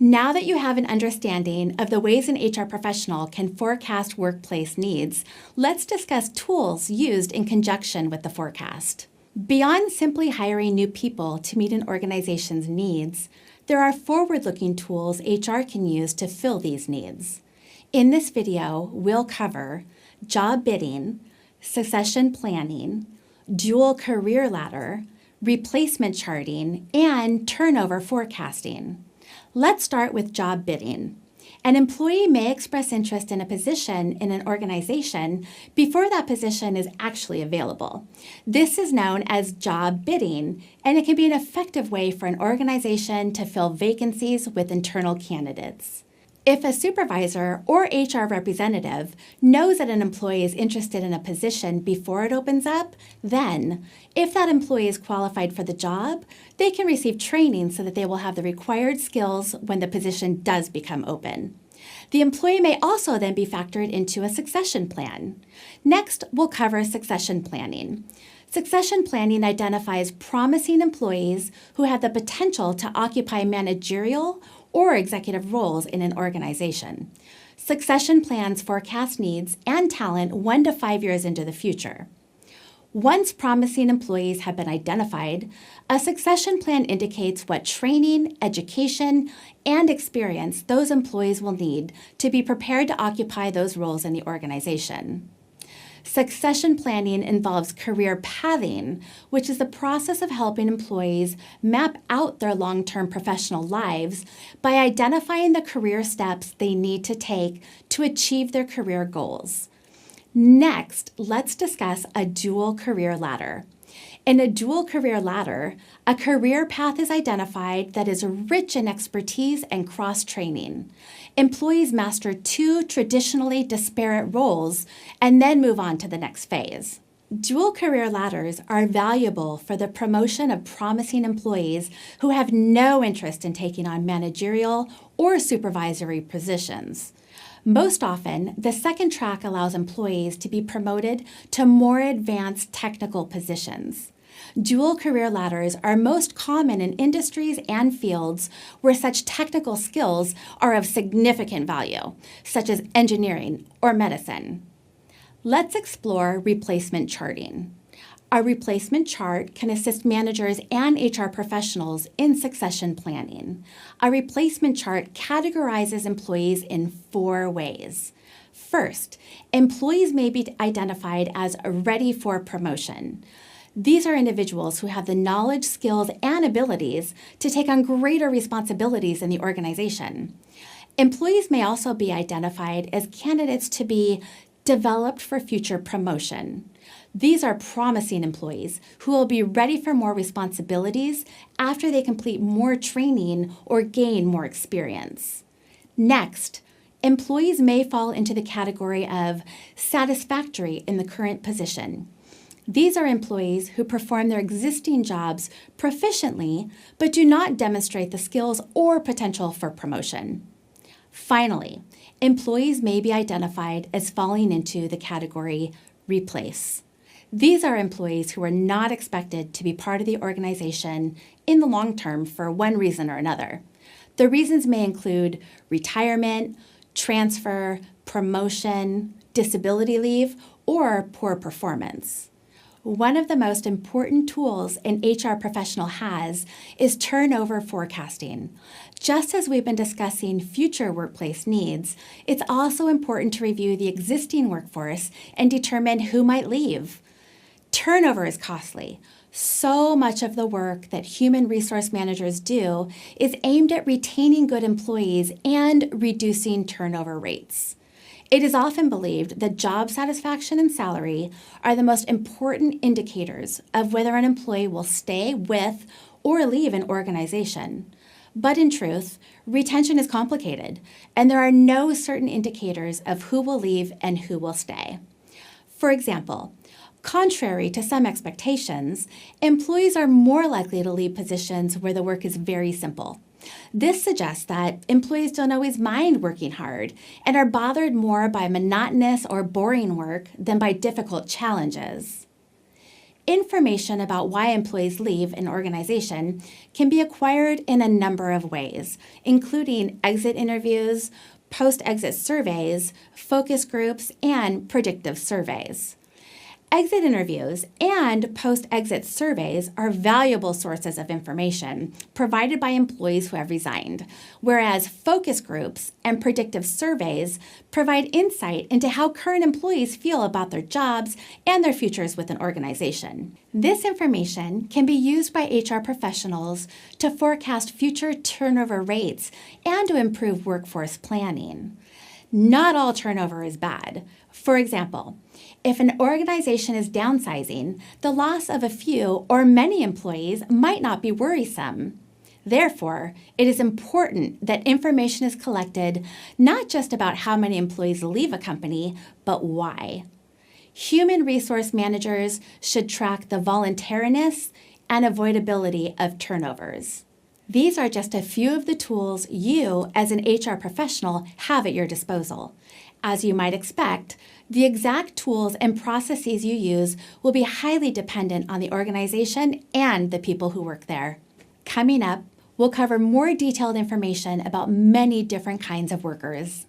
Now that you have an understanding of the ways an HR professional can forecast workplace needs, let's discuss tools used in conjunction with the forecast. Beyond simply hiring new people to meet an organization's needs, there are forward-looking tools HR can use to fill these needs. In this video, we'll cover job bidding, succession planning, dual career ladder, replacement charting, and turnover forecasting. Let's start with job bidding. An employee may express interest in a position in an organization before that position is actually available. This is known as job bidding, and it can be an effective way for an organization to fill vacancies with internal candidates. If a supervisor or HR representative knows that an employee is interested in a position before it opens up, then, if that employee is qualified for the job, they can receive training so that they will have the required skills when the position does become open. The employee may also then be factored into a succession plan. Next, we'll cover succession planning. Succession planning identifies promising employees who have the potential to occupy managerial or executive roles in an organization. Succession plans forecast needs and talent 1 to 5 years into the future. Once promising employees have been identified, a succession plan indicates what training, education, and experience those employees will need to be prepared to occupy those roles in the organization. Succession planning involves career pathing, which is the process of helping employees map out their long-term professional lives by identifying the career steps they need to take to achieve their career goals. Next, let's discuss a dual career ladder. In a dual career ladder, a career path is identified that is rich in expertise and cross-training. Employees master 2 traditionally disparate roles and then move on to the next phase. Dual career ladders are valuable for the promotion of promising employees who have no interest in taking on managerial or supervisory positions. Most often, the second track allows employees to be promoted to more advanced technical positions. Dual career ladders are most common in industries and fields where such technical skills are of significant value, such as engineering or medicine. Let's explore replacement charting. A replacement chart can assist managers and HR professionals in succession planning. A replacement chart categorizes employees in 4 ways. First, employees may be identified as ready for promotion. These are individuals who have the knowledge, skills, and abilities to take on greater responsibilities in the organization. Employees may also be identified as candidates to be developed for future promotion. These are promising employees who will be ready for more responsibilities after they complete more training or gain more experience. Next, employees may fall into the category of satisfactory in the current position. These are employees who perform their existing jobs proficiently but do not demonstrate the skills or potential for promotion. Finally, employees may be identified as falling into the category replace. These are employees who are not expected to be part of the organization in the long term for one reason or another. The reasons may include retirement, transfer, promotion, disability leave, or poor performance. One of the most important tools an HR professional has is turnover forecasting. Just as we've been discussing future workplace needs, it's also important to review the existing workforce and determine who might leave. Turnover is costly. So much of the work that human resource managers do is aimed at retaining good employees and reducing turnover rates. It is often believed that job satisfaction and salary are the most important indicators of whether an employee will stay with or leave an organization. But in truth, retention is complicated, and there are no certain indicators of who will leave and who will stay. For example, contrary to some expectations, employees are more likely to leave positions where the work is very simple. This suggests that employees don't always mind working hard and are bothered more by monotonous or boring work than by difficult challenges. Information about why employees leave an organization can be acquired in a number of ways, including exit interviews, post-exit surveys, focus groups, and predictive surveys. Exit interviews and post-exit surveys are valuable sources of information provided by employees who have resigned, whereas focus groups and predictive surveys provide insight into how current employees feel about their jobs and their futures with an organization. This information can be used by HR professionals to forecast future turnover rates and to improve workforce planning. Not all turnover is bad. For example, if an organization is downsizing, the loss of a few or many employees might not be worrisome. Therefore, it is important that information is collected not just about how many employees leave a company, but why. Human resource managers should track the voluntariness and avoidability of turnovers. These are just a few of the tools you, as an HR professional, have at your disposal. As you might expect, the exact tools and processes you use will be highly dependent on the organization and the people who work there. Coming up, we'll cover more detailed information about many different kinds of workers.